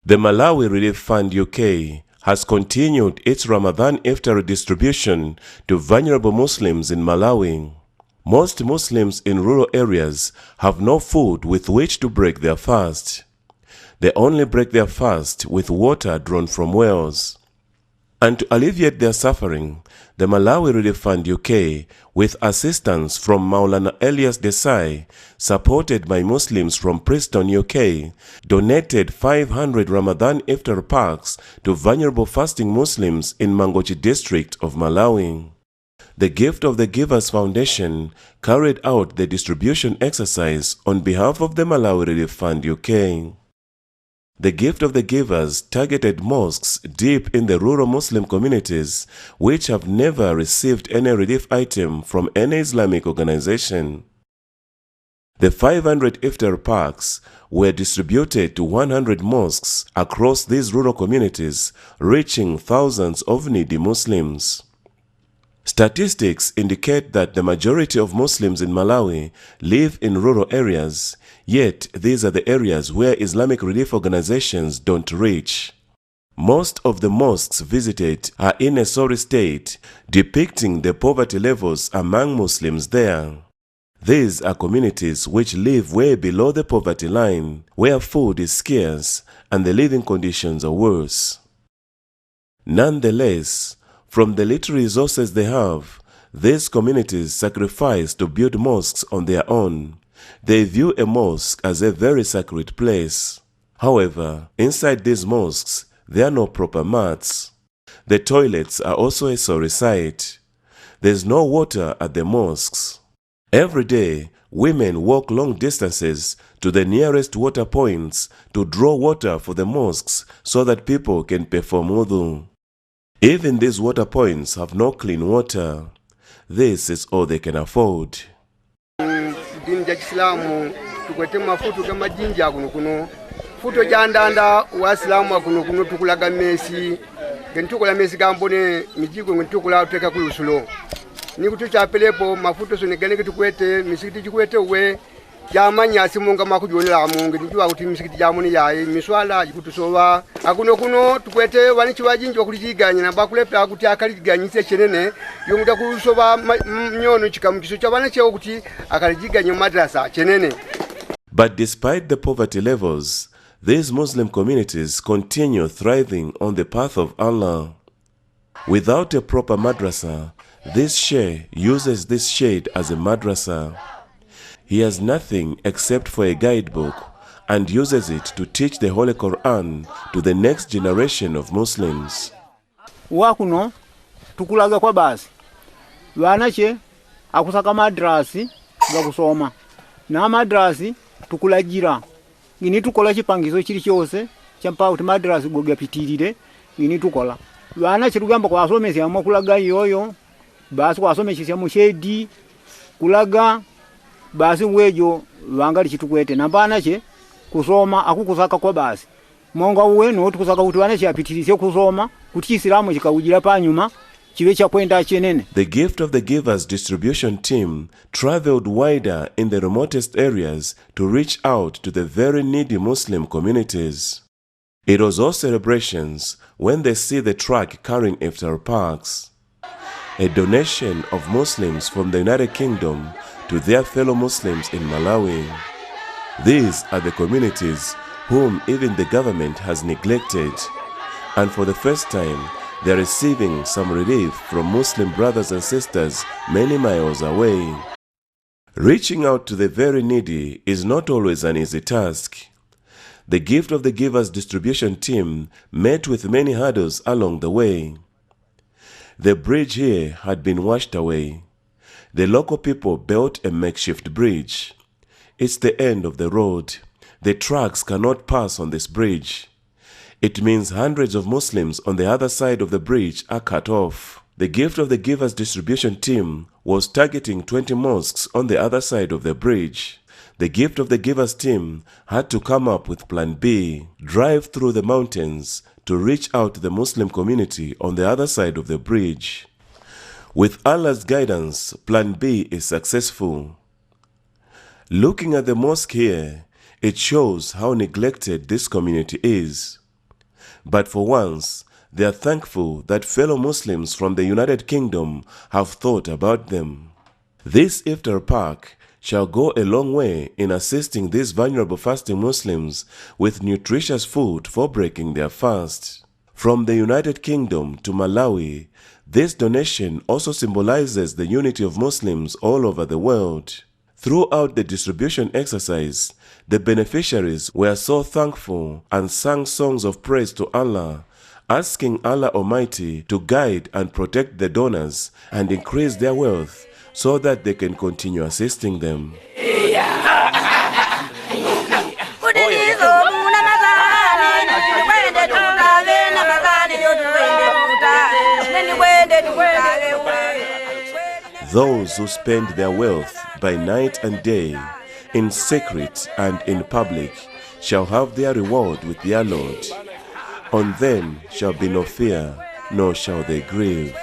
The Malawi Relief Fund-UK has continued its Ramadan iftar distribution to vulnerable Muslims in Malawi. Most Muslims in rural areas have no food with which to break their fast. They only break their fast with water drawn from wells. And to alleviate their suffering, the Malawi Relief Fund-UK, with assistance from Maulana Elias Desai, supported by Muslims from Preston, UK, donated 500 Ramadan Iftaar Packs to vulnerable fasting Muslims in Mangochi district of Malawi. The Gift of the Givers Foundation carried out the distribution exercise on behalf of the Malawi Relief Fund-UK. The Gift of the Givers targeted mosques deep in the rural Muslim communities which have never received any relief item from any Islamic organization. The 500 Iftaar Packs were distributed to 100 mosques across these rural communities, reaching thousands of needy Muslims. Statistics indicate that the majority of Muslims in Malawi live in rural areas, yet these are the areas where Islamic relief organizations don't reach. Most of the mosques visited are in a sorry state, depicting the poverty levels among Muslims there. These are communities which live way below the poverty line, where food is scarce and the living conditions are worse. Nonetheless, from the little resources they have, these communities sacrifice to build mosques on their own. They view a mosque as a very sacred place. However, inside these mosques, there are no proper mats. The toilets are also a sorry sight. There's no water at the mosques. Every day, women walk long distances to the nearest water points to draw water for the mosques so that people can perform wudu. Even these water points have no clean water. This is all they can afford. Dini ya Kiislamu tukwete mafutu kama jinja kuno futo jandanda wa Islamu kuno tukulaga mesi gentukula mesi gambone mijigo ngitukula uteka kulusulo ni kutucha pelepo mafuto sonegane kitukwete misikiti jikwete we jamanya simunga makujolera mungu njua kuti misikiti jamuni yayi miswala ikutusowa kuno tukwete wanichi wajinji wakulijiganya na bakulepla kuti akaliganyise chenene yomuta kusoba nyono chikamukiso chabana cheo kuti akalijiganya madrasa chenene. But despite the poverty levels, these Muslim communities continue thriving on the path of Allah. Without a proper madrasa, this sheikh uses this shade as a madrasa. He has nothing except for a guidebook and uses it to teach the Holy Quran to the next generation of Muslims. Wakuno tukulaga kwa basi wanache akusaka madrasi bakusoma na madrasi tukulagira ngini tukola chipangizo chili chose champa kuti madrasi gogapitirire ngini tukola wanache tugamba kwa asomesi amwa kulaga yoyo basi kwa asomesi ya mushedi kulaga basi wejo wangali chitukwete nambana che kusoma akukusaka kwa basi monga uweno tukusaka kuti wane chapitirize kusoma kuti Islamu chikawujira panyuma chiwe cha kwenda chenene. The Gift of the Givers distribution team traveled wider in the remotest areas to reach out to the very needy Muslim communities. It was all celebrations when they see the truck carrying Iftaar Packs, a donation of Muslims from the United Kingdom to their fellow Muslims in Malawi. These are the communities whom even the government has neglected, and for the first time they are receiving some relief from Muslim brothers and sisters many miles away. Reaching out to the very needy is not always an easy task. The Gift of the Givers distribution team met with many hurdles along the way. The bridge here had been washed away. The local people built a makeshift bridge. It's the end of the road. The trucks cannot pass on this bridge. It means hundreds of Muslims on the other side of the bridge are cut off. The Gift of the Givers distribution team was targeting 20 mosques on the other side of the bridge. The Gift of the Givers team had to come up with Plan B, drive through the mountains to reach out to the Muslim community on the other side of the bridge. With Allah's guidance, Plan B is successful. Looking at the mosque here, it shows how neglected this community is. but for once, they are thankful that fellow Muslims from the United Kingdom have thought about them. This Iftaar Pack shall go a long way in assisting these vulnerable fasting Muslims with nutritious food for breaking their fast. From the United Kingdom to Malawi, this donation also symbolizes the unity of Muslims all over the world. Throughout the distribution exercise, the beneficiaries were so thankful and sang songs of praise to Allah, asking Allah Almighty to guide and protect the donors and increase their wealth so that they can continue assisting them. Those who spend their wealth by night and day, in secret and in public, shall have their reward with their Lord. On them shall be no fear, nor shall they grieve.